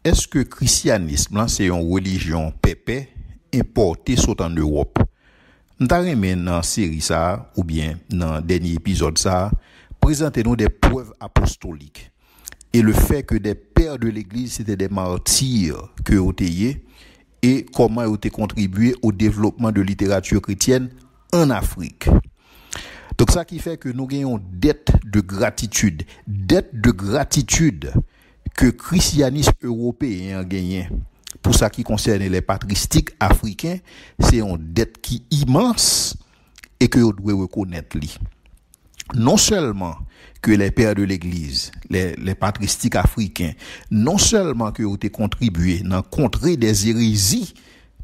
Est-ce que le christianisme c'est une religion pépé importée soit en Europe? M'ta remè dans série ça ou bien dans dernier épisode ça présenter nous des preuves apostoliques et le fait que des pères de l'église c'était des martyrs que ont été et comment ils ont contribué au développement de littérature chrétienne en Afrique. Donc ça qui fait que nous gagnons dette de gratitude que le christianisme européen a gagné. Pour ça qui concerne les patristiques africains, c'est une dette qui est immense et que vous devez reconnaître. Non seulement que les pères de l'église, les patristiques africains, non seulement que vous avez contribué dans contrer des hérésies,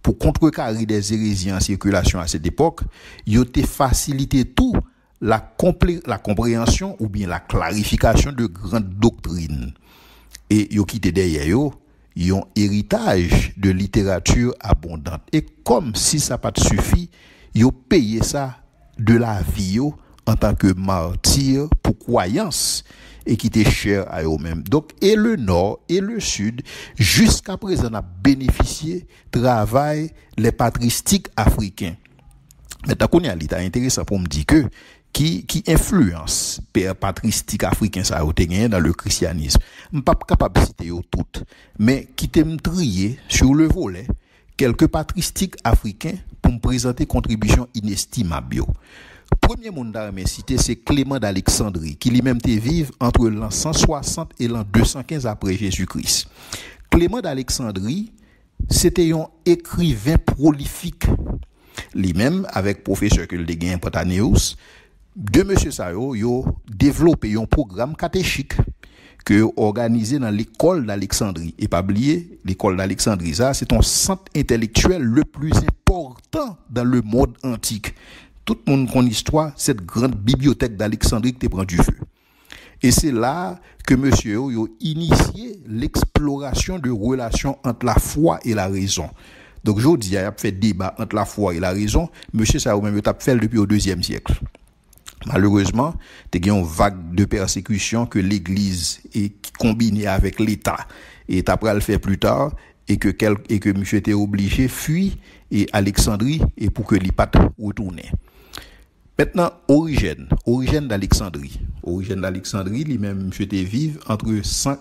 pour contrecarrer des hérésies en circulation à cette époque, ils ont facilité tout la compréhension ou bien la clarification de grandes doctrines. Et ils ont quitté derrière eux, ils ont héritage de littérature abondante. Et comme si ça pas suffi, ils ont payé ça de la vie en tant que martyr pour croyance et qui était cher à eux-mêmes. Donc, et le Nord et le Sud, jusqu'à présent, a bénéficié travail les patristiques africains. Maintenant, qu'on y a l'état intéressant pour me dire que qui influence père patristique africain ça a gagné dans le christianisme. Je pas capable de citer toutes, mais qui t'aime trier sur le volet quelques patristiques africains pour me présenter contribution inestimable. Premier monde à me citer c'est Clément d'Alexandrie qui lui-même te vive entre l'an 160 et l'an 215 après Jésus-Christ. Clément d'Alexandrie c'était un écrivain prolifique. Lui-même avec professeur que le gagné Pantanéus de monsieur Sayo, yo développé un programme catéchique que organisé dans l'école d'Alexandrie. Et pas oublier, l'école d'Alexandrie, ça, c'est un centre intellectuel le plus important dans le monde antique. Tout le monde connaît l'histoire, cette grande bibliothèque d'Alexandrie qui prend du feu. Et c'est là que monsieur yo initié l'exploration de relations entre la foi et la raison. Donc, aujourd'hui, il y a fait débat entre la foi et la raison. Monsieur Sayo même, il a fait depuis au IIe siècle. Malheureusement, il y a une vague de persécution que l'Église est combinée avec l'État. Et après le fait plus tard, et que monsieur était obligé de fuir et Alexandrie et pour que l'Ipat retourne. Maintenant, Origène d'Alexandrie. Origène d'Alexandrie, lui-même, monsieur était vivre entre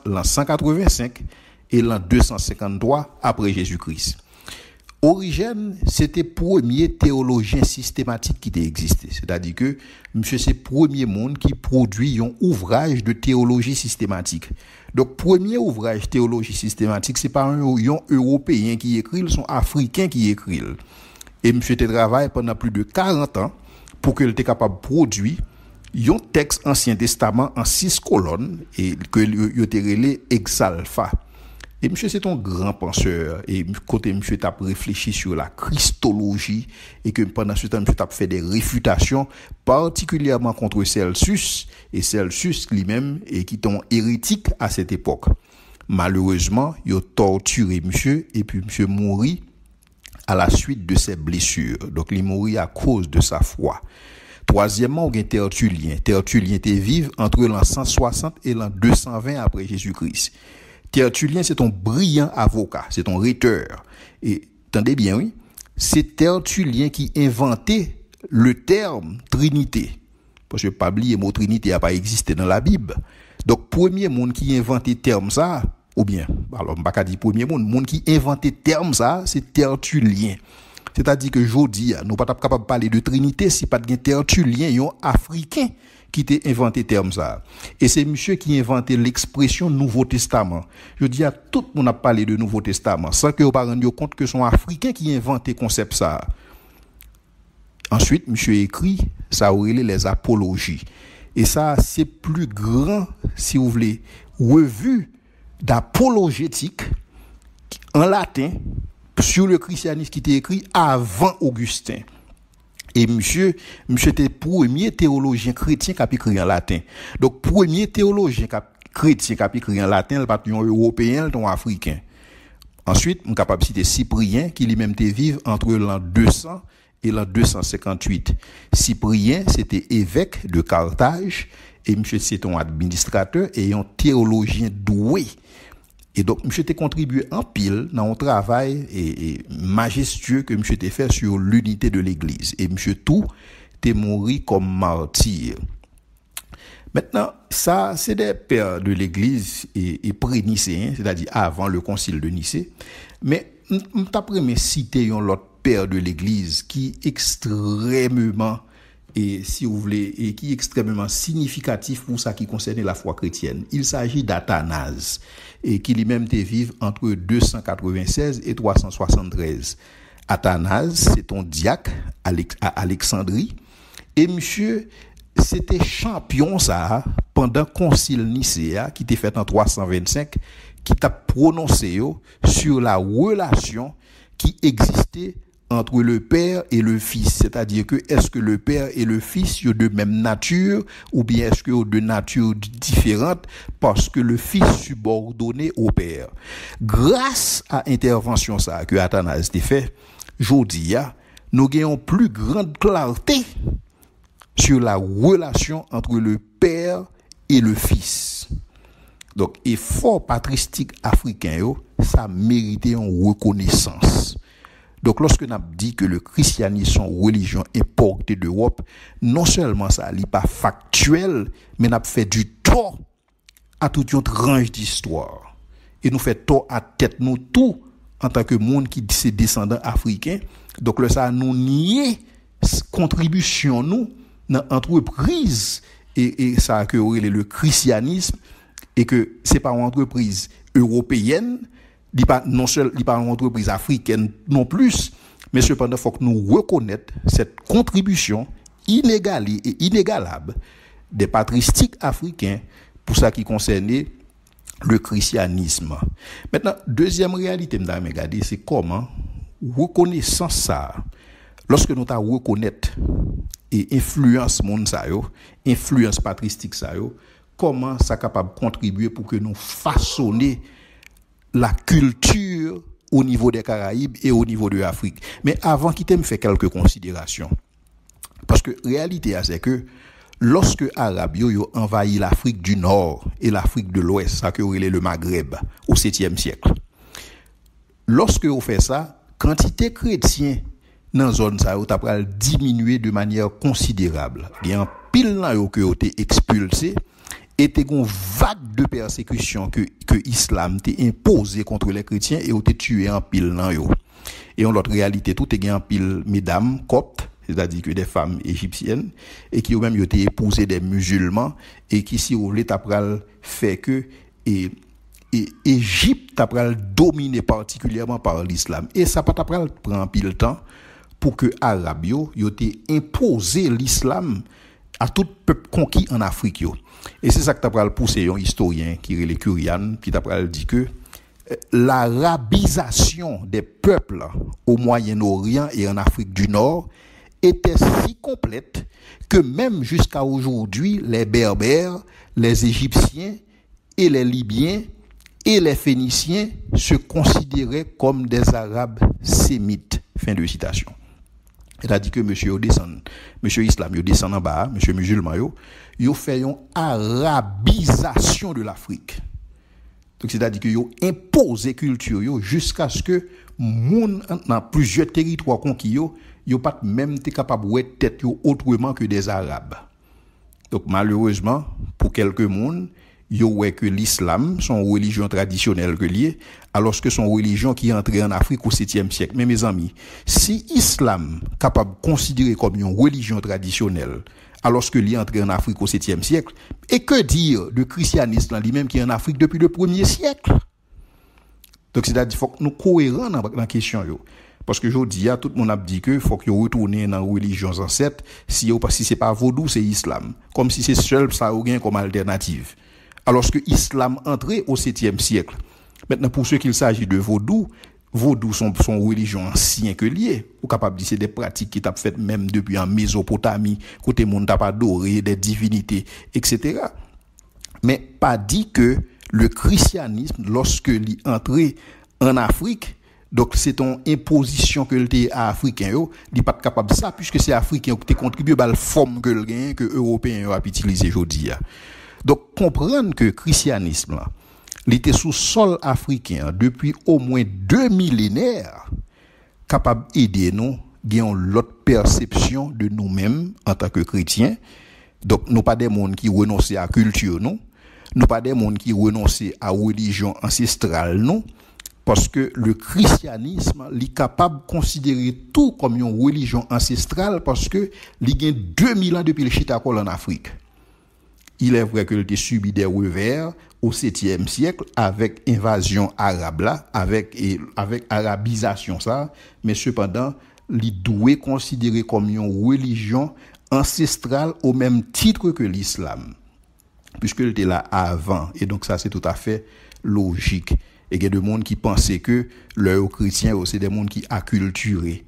l'an 185 et l'an 253 après Jésus-Christ. Origène, c'était premier théologien systématique qui existait. C'est-à-dire que monsieur c'est premier monde qui produit un ouvrage de théologie systématique. Donc premier ouvrage théologie systématique, c'est pas un européen qui écrit, sont africains qui écrit. Et monsieur te travaille pendant plus de 40 ans pour qu'il était capable de produire un texte Ancien Testament en 6 colonnes et que il était relé Exalpha. Et monsieur, c'est un grand penseur. Et côté monsieur, t'a réfléchi sur la christologie. Et que pendant ce temps, monsieur, t'a fait des réfutations, particulièrement contre Celsus. Et Celsus lui-même, et qui sont hérétiques à cette époque. Malheureusement, il a torturé monsieur, et puis monsieur mourit à la suite de ses blessures. Donc, il mourit à cause de sa foi. Troisièmement, on a Tertullien. Tertullien était vivre entre l'an 160 et l'an 220 après Jésus-Christ. Tertullien, c'est un brillant avocat, c'est un rhéteur. Et, attendez bien, oui, c'est Tertullien qui inventait le terme Trinité. Parce que, pas oublier, le mot Trinité n'a pas existé dans la Bible. Donc, premier monde qui inventait le terme ça, ou bien, alors, je ne vais pas dire premier monde qui inventait le terme ça, c'est Tertullien. C'est-à-dire que, aujourd'hui, nous ne sommes pas capables de parler de Trinité si pas de Tertullien, un Africain qui t'a inventé le terme ça. Et c'est monsieur qui a inventé l'expression Nouveau Testament. Je dis à tout le monde a parlé de Nouveau Testament, sans que vous ne vous rendiez compte que sont Africains qui a inventé le concept ça. Ensuite, monsieur écrit, ça aurait les apologies. Et ça, c'est plus grand, si vous voulez, revue d'apologétique en latin sur le christianisme qui était écrit avant Augustin. Et monsieur était premier théologien chrétien qui a écrit en latin. Donc, premier théologien chrétien qui a écrit en latin, le pas un européen, un africain. Ensuite, je suis capable de citer Cyprien, qui lui-même était vivre entre l'an 200 et l'an 258. Cyprien, c'était évêque de Carthage, et monsieur c'était un administrateur et un théologien doué. Et donc, monsieur t'a contribué en pile dans un travail et majestueux que monsieur t'a fait sur l'unité de l'Église. Et monsieur tout t'est mort comme martyr. Maintenant, ça, c'est des pères de l'Église et pré-nicéens, c'est-à-dire avant le concile de Nicée. Mais, m'après citer l'autre père de l'Église qui est extrêmement, et si vous voulez, et qui est extrêmement significatif pour ça qui concerne la foi chrétienne. Il s'agit d'Athanase, et qui lui-même était vivre entre 296 et 373. Athanase, c'est un diacre à Alexandrie, et monsieur, c'était champion ça pendant concile nicéen qui était fait en 325 qui t'a prononcé sur la relation qui existait entre le père et le fils, c'est-à-dire que est-ce que le père et le fils sont de même nature ou bien est-ce que de nature différente parce que le fils subordonné au père. Grâce à intervention ça que Athanase a fait, jodi nous gagnons plus grande clarté sur la relation entre le père et le fils. Donc, effort patristique africain, ça mérite une reconnaissance. Donc, lorsque nous avons dit que le christianisme est une religion importée d'Europe, non seulement ça n'est pas factuel, mais nous avons fait du tort à toute une tranche d'histoire. Et nous fait tort à tête nous tout en tant que monde qui est descendant africain. Donc, là, ça nous nier contribution nous dans l'entreprise et ça a que le christianisme et que c'est pas une entreprise européenne, non seulement pas une entreprise africaine non plus, mais cependant faut que nous reconnaître cette contribution inégale et inégalable des patristiques africains pour ça qui concernait le christianisme. Maintenant, deuxième réalité m'dame regarder c'est comment reconnaissant ça lorsque nous ta reconnaître et influence monde ça yo, influence patristique ça yo, comment ça capable contribuer pour que nous façonner la culture au niveau des Caraïbes et au niveau de l'Afrique. Mais avant qu'il me fait quelques considérations. Parce que réalité c'est que lorsque Arabes yo envahi l'Afrique du Nord et l'Afrique de l'Ouest, ça que le Maghreb au 7e siècle. Lorsque on fait ça, quantité chrétien dans zone ça ou t'a pral diminuer de manière considérable. Il y a un pile là yo que été expulsé et te gon vague de persécution que islam t'a imposé contre les chrétiens et ont tué en pile là yo. Et en l'autre réalité tout est en pile mesdames coptes, c'est-à-dire que des femmes égyptiennes et qui ont même été épousées des musulmans et qui si vous voulez t'a pral fait que et Égypte t'a pral dominé particulièrement par l'islam et ça pas t'a pral prend pile temps pour que Arabes yo été imposé l'islam à tout peuple conquis en Afrique yo. Et c'est ça que t'a pral pousser un historien qui est le Curian qui t'a pral dit que l'arabisation des peuples au Moyen-Orient et en Afrique du Nord était si complète que même jusqu'à aujourd'hui les Berbères, les Égyptiens et les Libyens et les Phéniciens se considéraient comme des Arabes sémites. Fin de citation. C'est-à-dire que monsieur Islam yo descend en bas, monsieur musulman yo fait une arabisation de l'Afrique. Donc c'est-à-dire que yo imposé culture yo jusqu'à ce que moun dans plusieurs territoires conquis yo pas même été capable de tête yo autrement que des Arabes. Donc malheureusement pour quelques monde yo ouais que l'islam son religion traditionnelle que lié alors que son religion qui est entrée en Afrique au 7e siècle. Mais mes amis, si islam capable de considérer comme une religion traditionnelle alors que li est entré en Afrique au 7e siècle, et que dire de christianisme lui-même qui est en Afrique depuis le 1er siècle? Donc c'est-à-dire faut que nous cohérents dans la question yo. Parce que aujourd'hui, tout le monde a dit que faut que vous retourner dans la religion ancêtre si c'est pas vaudou, c'est islam. Comme si c'est seul ça ou bien comme alternative. Alors que l'islam entré au 7e siècle. Maintenant, pour ceux qu'il s'agit de vaudou sont religion ancien que lié. Ou capable de dire c'est des pratiques qui t'a fait même depuis en Mésopotamie, côté monde t'a pas adoré des divinités, etc. Mais pas dit que le christianisme, lorsque il entré en Afrique. Donc c'est ton imposition que le africain yo, il pas capable de ça puisque c'est africain qui contribué à la forme que le gain que européen a utilisé aujourd'hui. Donc comprendre que christianisme là, il était sous sol africain depuis au moins 2 millénaires, capable d'aider nous gagnons l'autre perception de nous-mêmes en tant que chrétiens. Donc nous pas des monde qui renoncent à culture nous pas des monde qui renoncent à religion ancestrale parce que le christianisme est capable de considérer tout comme une religion ancestrale parce que il y a 2000 ans depuis le Chitakol en Afrique. Il est vrai que il a subi des revers au 7e siècle avec invasion arabe là, avec arabisation ça, mais cependant, il doit considérer comme une religion ancestrale au même titre que l'islam, puisque il était là avant, et donc ça c'est tout à fait logique. Et il y a des gens qui pensaient que leurs chrétiens, c'est des gens qui acculturés.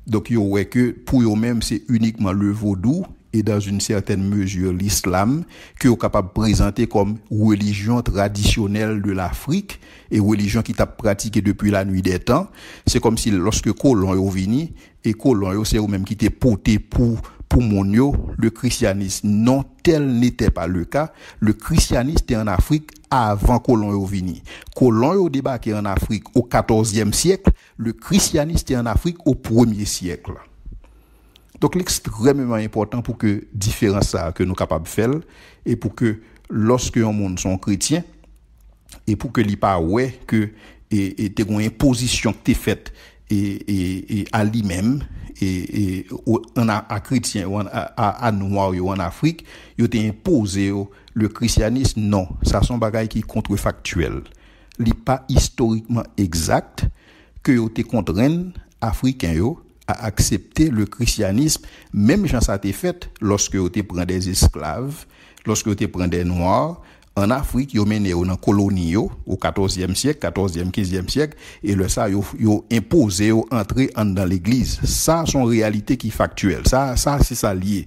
Donc, il y a que pour eux-mêmes, c'est uniquement le vaudou et dans une certaine mesure l'islam qu'ils sont capables de présenter comme religion traditionnelle de l'Afrique et religion qui t'a pratiquée depuis la nuit des temps. C'est comme si lorsque colons sont venus et colons c'est eux-mêmes qui étaient portés pour mon yo, le christianisme. Non, tel n'était pas le cas. Le christianisme était en Afrique avant colons yo vini. Colons yo débarqué en Afrique au 14e siècle, le christianisme était en Afrique au 1er siècle. Donc l'extrêmement important pour que différence ça que nous capables de faire et pour que lorsque un monde sont chrétiens et pour que li pas ouais que et te une imposition qui t'est faite et à lui-même et à chrétien ou à noir ou en Afrique, il a imposé le christianisme. Non, ça sont bagaille qui contrefactuel. Il pas historiquement exact que yo te contraint africain yo à accepter le christianisme, même quand ça a été fait lorsque yo te prend des esclaves, lorsque yo te prend des noirs en Afrique, yo mené dans colonie au 14e siècle, 14e, 15e siècle et le ça yo imposé yo entrer dans l'église. Ça son réalité qui factuelle. Ça c'est ça lié.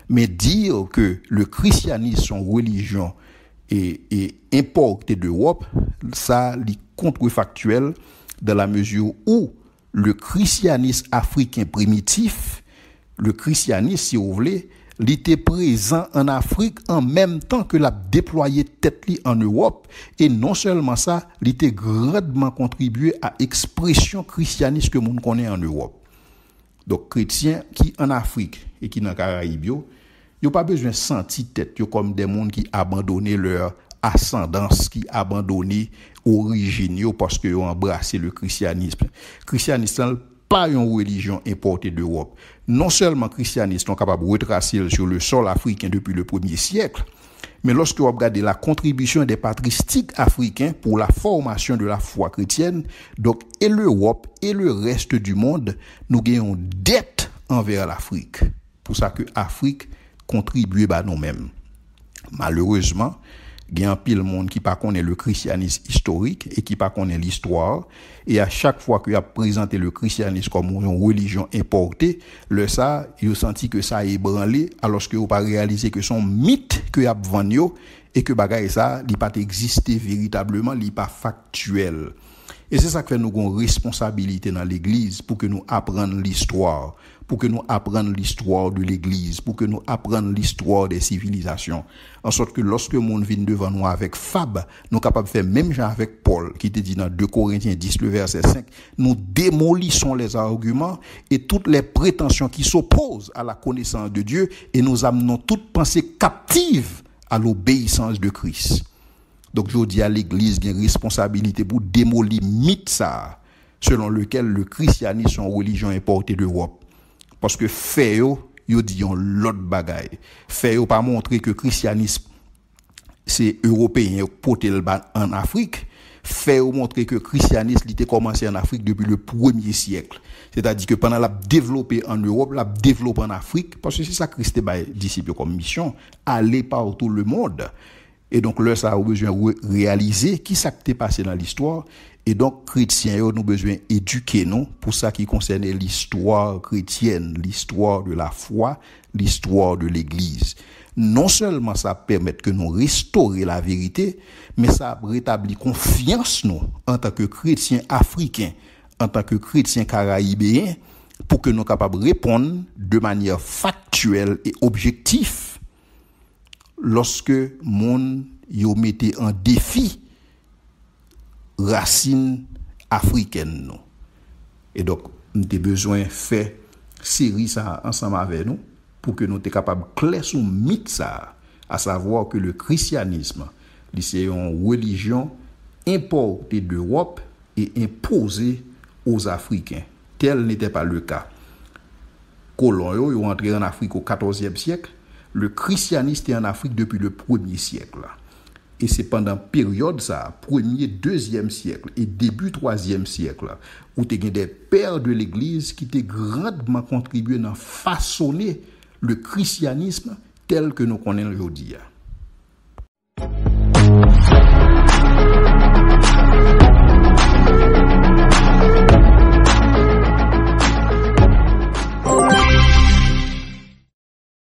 Mais dire que le christianisme son religion est importé d'Europe, ça est contrefactuel dans la mesure où le christianisme africain primitif, le christianisme si vous voulez, il était présent en Afrique en même temps que l'a déployé tête en Europe et non seulement ça, il était grandement contribué à l'expression christianiste que nous connaissons en Europe. Donc chrétiens qui en Afrique et qui dans Caraïbes, ils n'ont pas besoin de sentir tête comme des gens qui abandonné leur ascendance, qui abandonné origine parce qu'ils ont embrassé le christianisme. Christianisme pas une religion importée d'Europe. Non seulement les christianistes sont capables de retracer sur le sol africain depuis le 1er siècle, mais lorsque vous regardez la contribution des patristiques africains pour la formation de la foi chrétienne, donc et l'Europe et le reste du monde, nous gagnons dette envers l'Afrique. Pour ça que l'Afrique contribue à nous-mêmes. Malheureusement, il y a un pile monde qui pas connaît le christianisme historique et qui pas connaît l'histoire et à chaque fois qu'il a présenté le christianisme comme une religion importée, le ça, il a senti que ça a ébranlé alors que il pas réalisé que son mythe que a vendu et que bagaille ça, il pas existé véritablement, il pas factuel. Et c'est ça que nous avons une responsabilité dans l'église pour que nous apprenions l'histoire, pour que nous apprenions l'histoire de l'église, pour que nous apprenions l'histoire des civilisations. En sorte que lorsque le monde vient devant nous avec Fab, nous sommes capables de faire même genre avec Paul, qui te dit dans 2 Corinthiens 10, le verset 5, nous démolissons les arguments et toutes les prétentions qui s'opposent à la connaissance de Dieu et nous amenons toute pensée captive à l'obéissance de Christ. Donc, je dis à l'église, il y a une responsabilité pour démolir mythe ça, selon lequel le christianisme est une religion importée d'Europe. Parce que fait yo dit l'autre bagaille. Fait yo pas montrer que le christianisme c'est européen porté en Afrique. Fait yo montrer que le christianisme était commencé en Afrique depuis le 1er siècle. C'est-à-dire que pendant la développé en Europe, la développé en Afrique, parce que c'est ça que Christ a disciple comme mission, aller partout le monde. Et donc, là, ça a besoin de réaliser qui s'est passé dans l'histoire. Et donc, chrétiens, nous avons besoin d'éduquer nous pour ça qui concerne l'histoire chrétienne, l'histoire de la foi, l'histoire de l'église. non seulement ça permet que nous restaurer la vérité, mais ça rétablit confiance nous en tant que chrétiens africains, en tant que chrétiens caraïbéens, pour que nous soyons capables de répondre de manière factuelle et objective lorsque monde yo mettait en défi racines africaines nous. Et donc nous avons besoin de faire série ça ensemble avec nous pour que nous soyons capables de clair sur mythe ça, à savoir que le christianisme c'est une religion importée d'Europe et imposée aux Africains. Tel n'était pas le cas. Colons yo entré en Afrique au XIVe siècle. Le christianisme est en Afrique depuis le 1er siècle. Et c'est pendant période ça, 1er, 2e siècle et début 3e siècle, où tu as des pères de l'Église qui ont grandement contribué à façonner le christianisme tel que nous connaissons aujourd'hui.